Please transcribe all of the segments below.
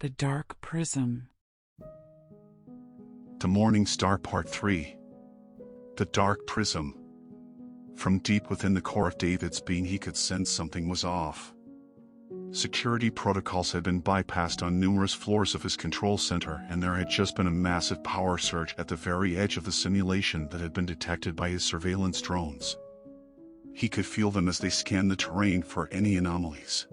The Dark Prism. The Mourning Star Part 3. The Dark Prism. From deep within the core of David's being he could sense something was off. Security protocols had been bypassed on numerous floors of his control center, and there had just been a massive power surge at the very edge of the simulation that had been detected by his surveillance drones. He could feel them as they scanned the terrain for any anomalies.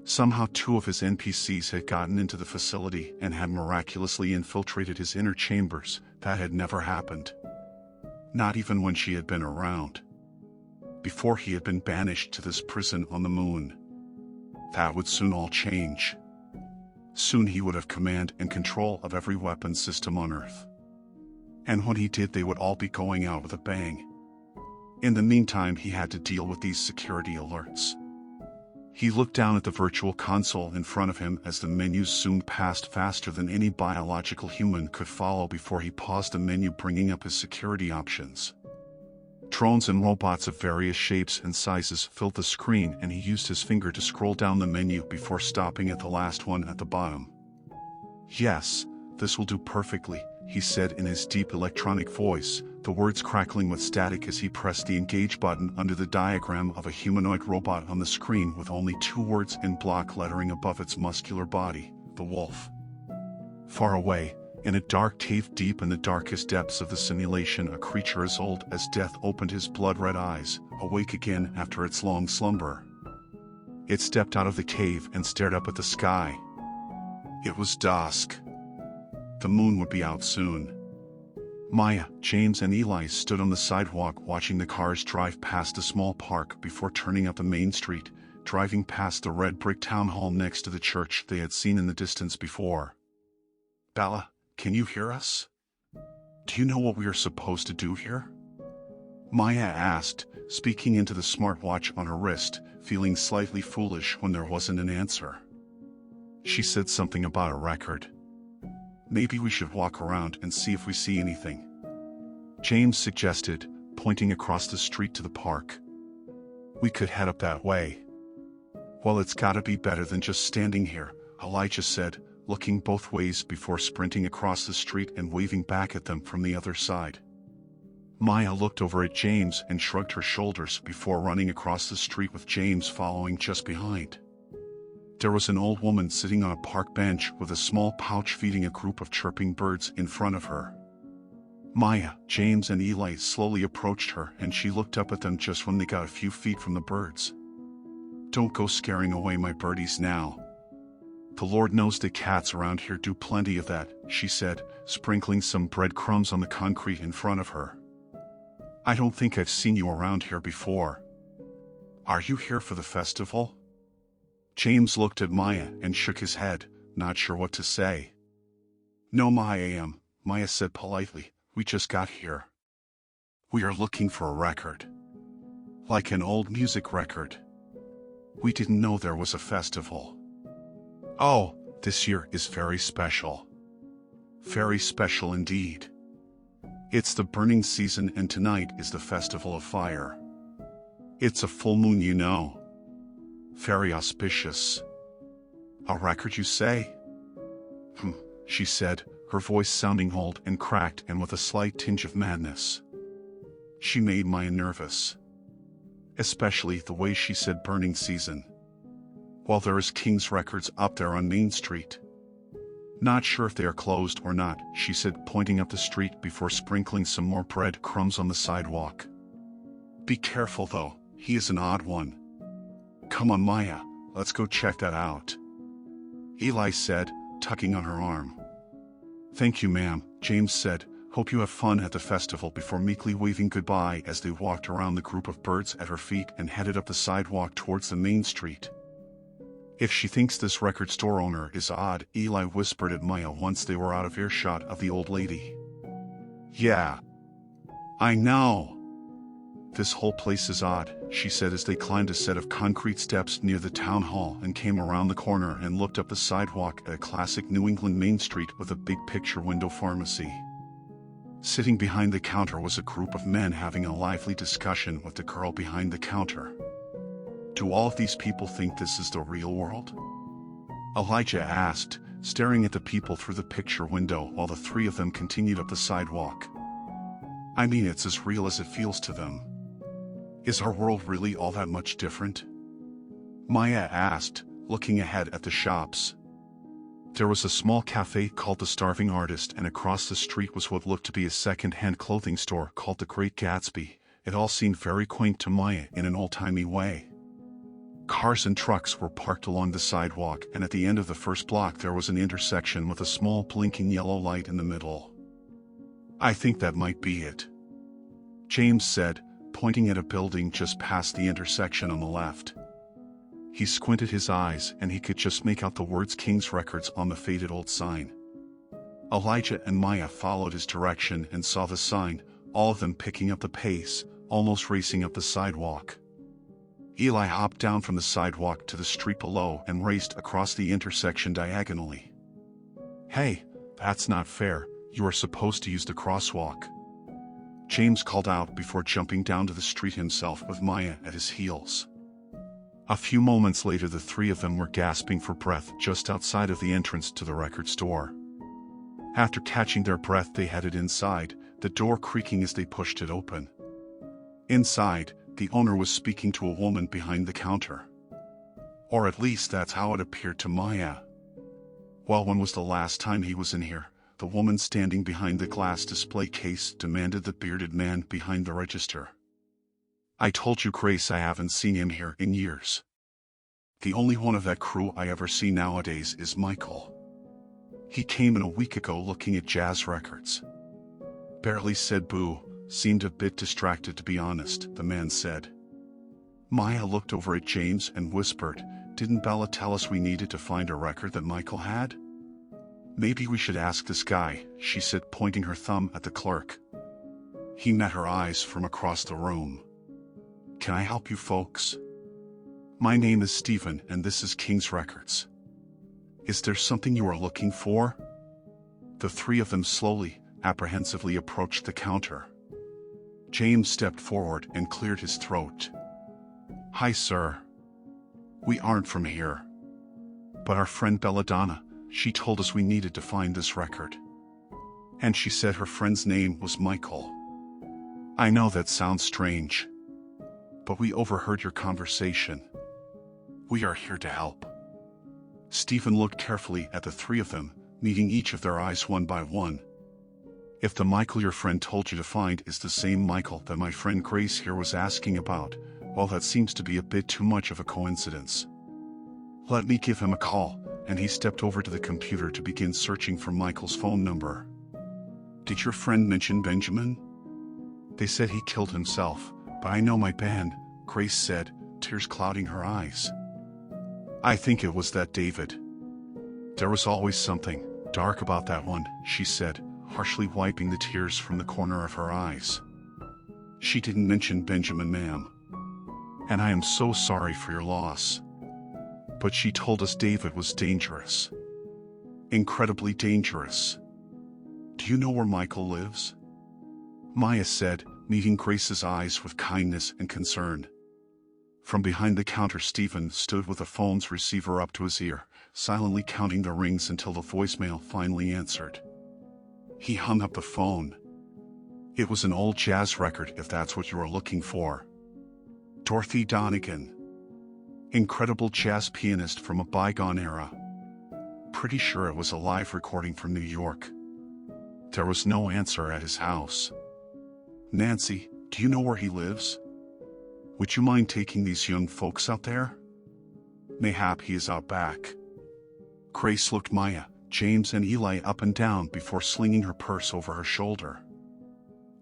Somehow 2 of his NPCs had gotten into the facility and had miraculously infiltrated his inner chambers. That had never happened. Not even when she had been around. Before he had been banished to this prison on the moon. That would soon all change. Soon he would have command and control of every weapon system on Earth. And when he did, they would all be going out with a bang. In the meantime, he had to deal with these security alerts. He looked down at the virtual console in front of him as the menus zoomed past faster than any biological human could follow before he paused the menu, bringing up his security options. Drones and robots of various shapes and sizes filled the screen, and he used his finger to scroll down the menu before stopping at the last one at the bottom. "Yes, this will do perfectly," he said in his deep electronic voice, the words crackling with static as he pressed the engage button under the diagram of a humanoid robot on the screen with only 2 words in block lettering above its muscular body: the wolf. Far away, in a dark cave deep in the darkest depths of the simulation, a creature as old as death opened his blood-red eyes, awake again after its long slumber. It stepped out of the cave and stared up at the sky. It was dusk. The moon would be out soon. Maya, James, and Eli stood on the sidewalk watching the cars drive past a small park before turning up the main street, driving past the red brick town hall next to the church they had seen in the distance before. "Bella, can you hear us? Do you know what we are supposed to do here?" Maya asked, speaking into the smartwatch on her wrist, feeling slightly foolish when there wasn't an answer. She said something about a record. "Maybe we should walk around and see if we see anything," James suggested, pointing across the street to the park. "We could head up that way." "Well, it's gotta be better than just standing here," Elijah said, looking both ways before sprinting across the street and waving back at them from the other side. Maya looked over at James and shrugged her shoulders before running across the street with James following just behind. There was an old woman sitting on a park bench with a small pouch feeding a group of chirping birds in front of her. Maya, James, and Eli slowly approached her, and she looked up at them just when they got a few feet from the birds. "Don't go scaring away my birdies now. The Lord knows the cats around here do plenty of that," she said, sprinkling some breadcrumbs on the concrete in front of her. "I don't think I've seen you around here before. Are you here for the festival?" James looked at Maya and shook his head, not sure what to say. "No, Maya said politely. "We just got here. We are looking for a record. Like an old music record. We didn't know there was a festival. Oh, this year is very special. Very special indeed. It's the burning season, and tonight is the Festival of Fire. It's a full moon, you know. Very auspicious. A record, you say?" She said, her voice sounding old and cracked and with a slight tinge of madness. She made Maya nervous. Especially the way she said burning season. "Well, there is King's Records up there on Main Street. Not sure if they are closed or not," she said, pointing up the street before sprinkling some more bread crumbs on the sidewalk. "Be careful though, he is an odd one. Come on, Maya, let's go check that out," Eli said, tugging on her arm. "Thank you, ma'am," James said. "Hope you have fun at the festival," before meekly waving goodbye as they walked around the group of birds at her feet and headed up the sidewalk towards the main street. "If she thinks this record store owner is odd," Eli whispered at Maya once they were out of earshot of the old lady. "Yeah. I know. This whole place is odd," she said as they climbed a set of concrete steps near the town hall and came around the corner and looked up the sidewalk at a classic New England Main Street with a big picture window pharmacy. Sitting behind the counter was a group of men having a lively discussion with the girl behind the counter. "Do all of these people think this is the real world?" Elijah asked, staring at the people through the picture window while the three of them continued up the sidewalk. I mean, it's as real as it feels to them. Is our world really all that much different? Maya asked, looking ahead at the shops. There was a small cafe called The Starving Artist, and across the street was what looked to be a second-hand clothing store called The Great Gatsby. It all seemed very quaint to Maya in an old-timey way. Cars and trucks were parked along the sidewalk, and at the end of the first block there was an intersection with a small blinking yellow light in the middle. I think that might be it, James said, pointing at a building just past the intersection on the left. He squinted his eyes and he could just make out the words King's Records on the faded old sign. Elijah and Maya followed his direction and saw the sign, all of them picking up the pace, almost racing up the sidewalk. Eli hopped down from the sidewalk to the street below and raced across the intersection diagonally. Hey, that's not fair, you are supposed to use the crosswalk, James called out before jumping down to the street himself with Maya at his heels. A few moments later the three of them were gasping for breath just outside of the entrance to the record store. After catching their breath they headed inside, the door creaking as they pushed it open. Inside, the owner was speaking to a woman behind the counter. Or at least that's how it appeared to Maya. Well, when was the last time he was in here? The woman standing behind the glass display case demanded the bearded man behind the register. I told you, Grace, I haven't seen him here in years. The only one of that crew I ever see nowadays is Michael. He came in a week ago looking at jazz records. Barely said boo, seemed a bit distracted to be honest, the man said. Maya looked over at James and whispered, didn't Bella tell us we needed to find a record that Michael had? Maybe we should ask this guy, she said, pointing her thumb at the clerk. He met her eyes from across the room. Can I help you folks? My name is Stephen and this is King's Records. Is there something you are looking for? The three of them slowly, apprehensively approached the counter. James stepped forward and cleared his throat. Hi, sir. We aren't from here. But our friend Belladonna, she told us we needed to find this record. And she said her friend's name was Michael. I know that sounds strange, but we overheard your conversation. We are here to help. Stephen looked carefully at the three of them, meeting each of their eyes one by one. If the Michael your friend told you to find is the same Michael that my friend Grace here was asking about, well, that seems to be a bit too much of a coincidence. Let me give him a call, and he stepped over to the computer to begin searching for Michael's phone number. Did your friend mention Benjamin? They said he killed himself, but I know my band, Grace said, tears clouding her eyes. I think it was that David. There was always something dark about that one, she said, harshly wiping the tears from the corner of her eyes. She didn't mention Benjamin, ma'am. And I am so sorry for your loss. But she told us David was dangerous. Incredibly dangerous. Do you know where Michael lives? Maya said, meeting Grace's eyes with kindness and concern. From behind the counter, Stephen stood with the phone's receiver up to his ear, silently counting the rings until the voicemail finally answered. He hung up the phone. It was an old jazz record, if that's what you are looking for. Dorothy Donegan. Incredible jazz pianist from a bygone era. Pretty sure it was a live recording from New York. There was no answer at his house. Nancy, do you know where he lives? Would you mind taking these young folks out there? Mayhap he is out back. Grace looked Maya, James and Eli up and down before slinging her purse over her shoulder.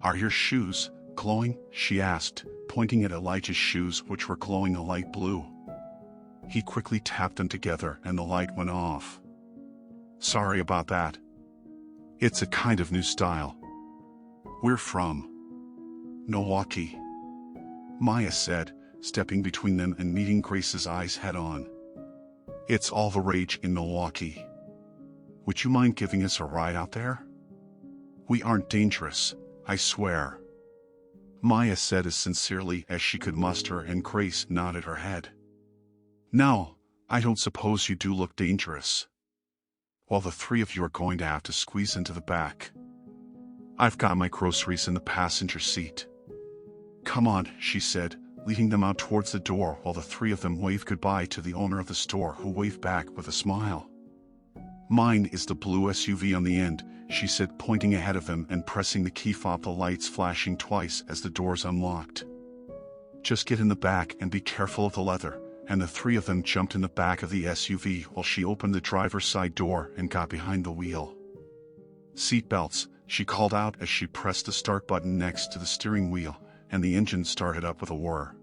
Are your shoes glowing? She asked, pointing at Elijah's shoes, which were glowing a light blue. He quickly tapped them together and the light went off. Sorry about that. It's a kind of new style. We're from Milwaukee, Maya said, stepping between them and meeting Grace's eyes head-on. It's all the rage in Milwaukee. Would you mind giving us a ride out there? We aren't dangerous, I swear. Maya said as sincerely as she could muster, and Grace nodded her head. No, I don't suppose you do look dangerous. Well, the three of you are going to have to squeeze into the back. I've got my groceries in the passenger seat. Come on, she said, leading them out towards the door while the three of them waved goodbye to the owner of the store, who waved back with a smile. Mine is the blue SUV on the end, she said, pointing ahead of them and pressing the key fob, the lights flashing twice as the doors unlocked. Just get in the back and be careful of the leather. And the three of them jumped in the back of the SUV while she opened the driver's side door and got behind the wheel. Seat belts, she called out as she pressed the start button next to the steering wheel, and the engine started up with a whir.